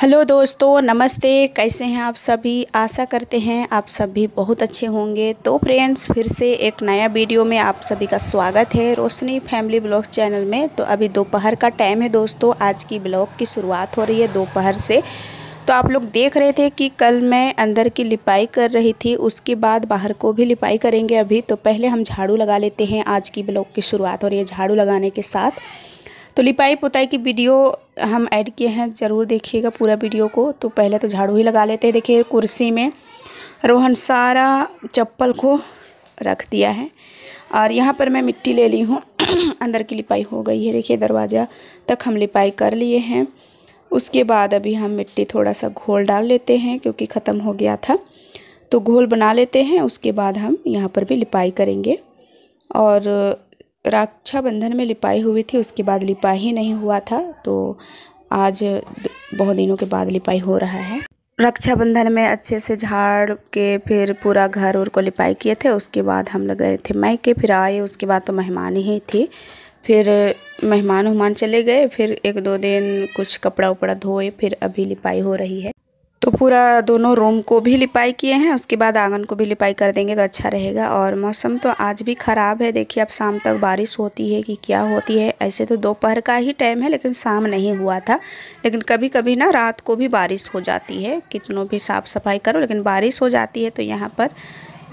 Hello दोस्तों, नमस्ते। कैसे हैं आप सभी? आशा करते हैं आप सभी बहुत अच्छे होंगे। तो फ्रेंड्स, फिर से एक नया वीडियो में आप सभी का स्वागत है रोशनी फैमिली ब्लॉग चैनल में। तो अभी दोपहर का टाइम है दोस्तों। आज की ब्लॉग की शुरुआत हो रही है दोपहर से। तो आप लोग देख रहे थे कि कल मैं अंदर की लिपाई कर रही थी, उसके बाद बाहर को भी लिपाई करेंगे अभी। तो पहले हम झाड़ू लगा लेते हैं। आज की ब्लॉग की शुरुआत हो रही है झाड़ू लगाने के साथ। तो लिपाई पुताई की वीडियो हम ऐड किए हैं, ज़रूर देखिएगा पूरा वीडियो को। तो पहले तो झाड़ू ही लगा लेते हैं। देखिए कुर्सी में रोहन सारा चप्पल को रख दिया है और यहाँ पर मैं मिट्टी ले ली हूँ। अंदर की लिपाई हो गई है। देखिए दरवाज़ा तक हम लिपाई कर लिए हैं। उसके बाद अभी हम मिट्टी थोड़ा सा घोल डाल लेते हैं क्योंकि ख़त्म हो गया था। तो घोल बना लेते हैं। उसके बाद हम यहाँ पर भी लिपाई करेंगे। और रक्षाबंधन में लिपाई हुई थी, उसके बाद लिपाई ही नहीं हुआ था। तो आज बहुत दिनों के बाद लिपाई हो रहा है। रक्षाबंधन में अच्छे से झाड़ के फिर पूरा घर और को लिपाई किए थे। उसके बाद हम लोग गए थे मायके, फिर आए। उसके बाद तो मेहमान ही थे। फिर मेहमान चले गए। फिर 1-2 दिन कुछ कपड़ा उपड़ा धोए। फिर अभी लिपाई हो रही है। तो पूरा दोनों रूम को भी लिपाई किए हैं। उसके बाद आंगन को भी लिपाई कर देंगे तो अच्छा रहेगा। और मौसम तो आज भी ख़राब है। देखिए अब शाम तक बारिश होती है कि क्या होती है। ऐसे तो दोपहर का ही टाइम है, लेकिन शाम नहीं हुआ था। लेकिन कभी कभी ना रात को भी बारिश हो जाती है। कितनों भी साफ़ सफाई करो, लेकिन बारिश हो जाती है तो यहाँ पर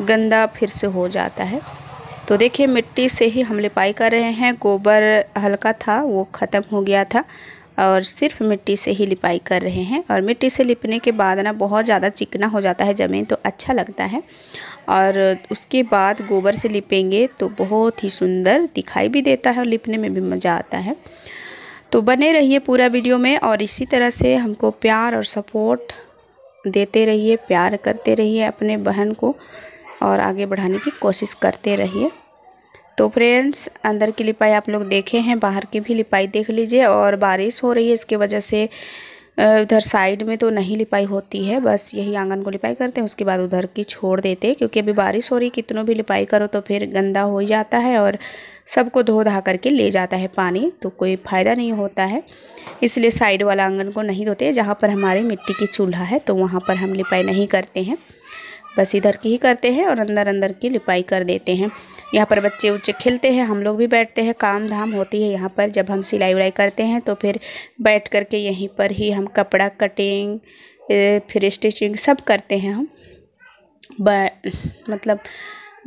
गंदा फिर से हो जाता है। तो देखिए मिट्टी से ही हम लिपाई कर रहे हैं। गोबर हल्का था, वो ख़त्म हो गया था और सिर्फ मिट्टी से ही लिपाई कर रहे हैं। और मिट्टी से लिपने के बाद ना बहुत ज़्यादा चिकना हो जाता है ज़मीन, तो अच्छा लगता है। और उसके बाद गोबर से लिपेंगे तो बहुत ही सुंदर दिखाई भी देता है और लिपने में भी मज़ा आता है। तो बने रहिए पूरा वीडियो में और इसी तरह से हमको प्यार और सपोर्ट देते रहिए, प्यार करते रहिए अपने बहन को और आगे बढ़ाने की कोशिश करते रहिए। तो फ्रेंड्स, अंदर की लिपाई आप लोग देखे हैं, बाहर की भी लिपाई देख लीजिए। और बारिश हो रही है, इसके वजह से उधर साइड में तो नहीं लिपाई होती है, बस यही आंगन को लिपाई करते हैं। उसके बाद उधर की छोड़ देते हैं क्योंकि अभी बारिश हो रही है। कितनों भी लिपाई करो तो फिर गंदा हो जाता है और सबको धो धा करके ले जाता है पानी, तो कोई फ़ायदा नहीं होता है। इसलिए साइड वाला आंगन को नहीं धोते। जहाँ पर हमारी मिट्टी की चूल्हा है तो वहाँ पर हम लिपाई नहीं करते हैं, बस इधर की ही करते हैं और अंदर की लिपाई कर देते हैं। यहाँ पर बच्चे उच्चे खेलते हैं, हम लोग भी बैठते हैं। काम धाम होती है यहाँ पर। जब हम सिलाई उलाई करते हैं तो फिर बैठ कर के यहीं पर ही हम कपड़ा कटिंग फिर स्टिचिंग सब करते हैं हम। मतलब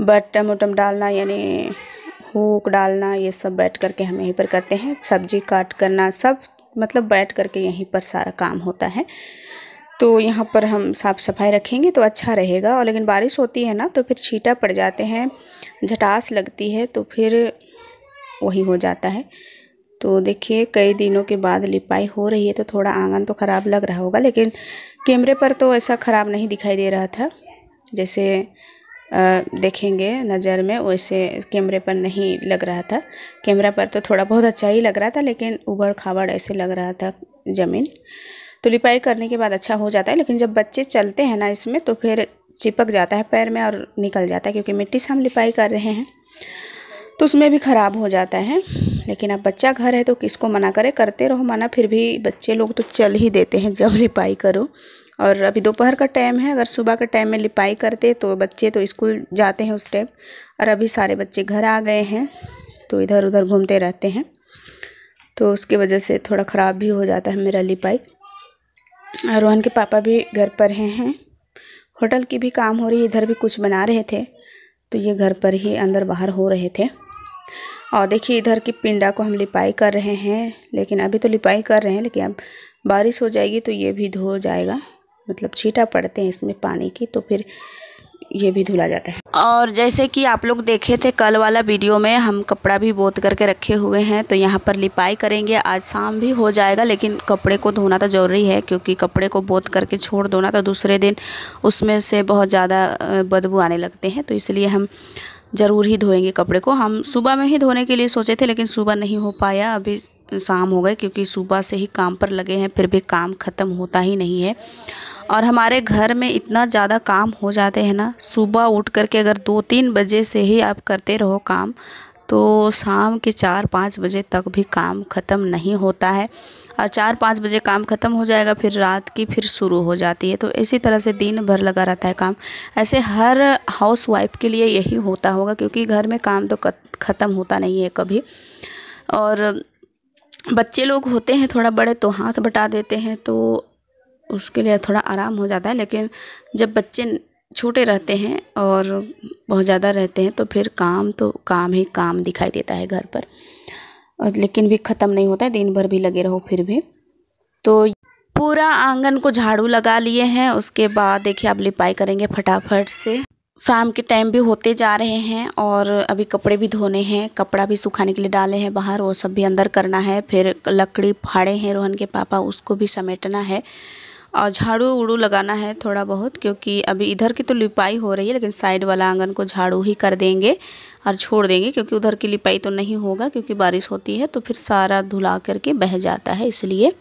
बटन वटम डालना यानी हुक डालना, ये सब बैठ कर के हम यहीं पर करते हैं। सब्जी काट करना सब मतलब बैठ कर के यहीं पर सारा काम होता है। तो यहाँ पर हम साफ़ सफाई रखेंगे तो अच्छा रहेगा। और लेकिन बारिश होती है ना तो फिर छींटा पड़ जाते हैं, झटास लगती है, तो फिर वही हो जाता है। तो देखिए कई दिनों के बाद लिपाई हो रही है तो थोड़ा आंगन तो ख़राब लग रहा होगा, लेकिन कैमरे पर तो ऐसा ख़राब नहीं दिखाई दे रहा था। जैसे देखेंगे नज़र में वैसे कैमरे पर नहीं लग रहा था। कैमरा पर तो थोड़ा बहुत अच्छा ही लग रहा था, लेकिन उबड़ खाबड़ ऐसे लग रहा था ज़मीन। तो लिपाई करने के बाद अच्छा हो जाता है, लेकिन जब बच्चे चलते हैं ना इसमें तो फिर चिपक जाता है पैर में और निकल जाता है, क्योंकि मिट्टी से हम लिपाई कर रहे हैं तो उसमें भी ख़राब हो जाता है। लेकिन अब बच्चा घर है तो किसको मना करे, करते रहो मना, फिर भी बच्चे लोग तो चल ही देते हैं जब लिपाई करो। और अभी दोपहर का टाइम है, अगर सुबह के टाइम में लिपाई करते तो बच्चे तो स्कूल जाते हैं उस टाइम। और अभी सारे बच्चे घर आ गए हैं तो इधर उधर घूमते रहते हैं, तो उसकी वजह से थोड़ा ख़राब भी हो जाता है मेरा लिपाई। रोहन के पापा भी घर पर हैं। होटल की भी काम हो रही है, इधर भी कुछ बना रहे थे तो ये घर पर ही अंदर बाहर हो रहे थे। और देखिए इधर की पिंडा को हम लिपाई कर रहे हैं, लेकिन अभी तो लिपाई कर रहे हैं, लेकिन अब बारिश हो जाएगी तो ये भी धो जाएगा। मतलब छींटा पड़ते हैं इसमें पानी की, तो फिर ये भी धुला जाता है। और जैसे कि आप लोग देखे थे कल वाला वीडियो में, हम कपड़ा भी बोत करके रखे हुए हैं तो यहाँ पर लिपाई करेंगे। आज शाम भी हो जाएगा, लेकिन कपड़े को धोना तो ज़रूरी है, क्योंकि कपड़े को बोत करके छोड़ दो ना तो दूसरे दिन उसमें से बहुत ज़्यादा बदबू आने लगते हैं। तो इसलिए हम ज़रूर ही धोएंगे कपड़े को। हम सुबह में ही धोने के लिए सोचे थे, लेकिन सुबह नहीं हो पाया, अभी शाम हो गए, क्योंकि सुबह से ही काम पर लगे हैं, फिर भी काम ख़त्म होता ही नहीं है। और हमारे घर में इतना ज़्यादा काम हो जाते हैं ना, सुबह उठ करके अगर 2-3 बजे से ही आप करते रहो काम तो शाम के 4-5 बजे तक भी काम ख़त्म नहीं होता है। और 4-5 बजे काम ख़त्म हो जाएगा, फिर रात की फिर शुरू हो जाती है। तो इसी तरह से दिन भर लगा रहता है काम। ऐसे हर हाउस वाइफ के लिए यही होता होगा, क्योंकि घर में काम तो ख़त्म होता नहीं है कभी। और बच्चे लोग होते हैं थोड़ा बड़े तो हाथ बटा देते हैं, तो उसके लिए थोड़ा आराम हो जाता है। लेकिन जब बच्चे छोटे रहते हैं और बहुत ज़्यादा रहते हैं तो फिर काम तो काम ही काम दिखाई देता है घर पर, और लेकिन भी ख़त्म नहीं होता है, दिन भर भी लगे रहो फिर भी। तो पूरा आंगन को झाड़ू लगा लिए हैं। उसके बाद देखिए अब लिपाई करेंगे फटाफट से। शाम के टाइम भी होते जा रहे हैं और अभी कपड़े भी धोने हैं, कपड़ा भी सुखाने के लिए डाले हैं बाहर, वो सब भी अंदर करना है। फिर लकड़ी फाड़े हैं रोहन के पापा, उसको भी समेटना है और झाड़ू उड़ू लगाना है थोड़ा बहुत, क्योंकि अभी इधर की तो लिपाई हो रही है, लेकिन साइड वाला आंगन को झाड़ू ही कर देंगे और छोड़ देंगे, क्योंकि उधर की लिपाई तो नहीं होगा, क्योंकि बारिश होती है तो फिर सारा धुला करके बह जाता है, इसलिए।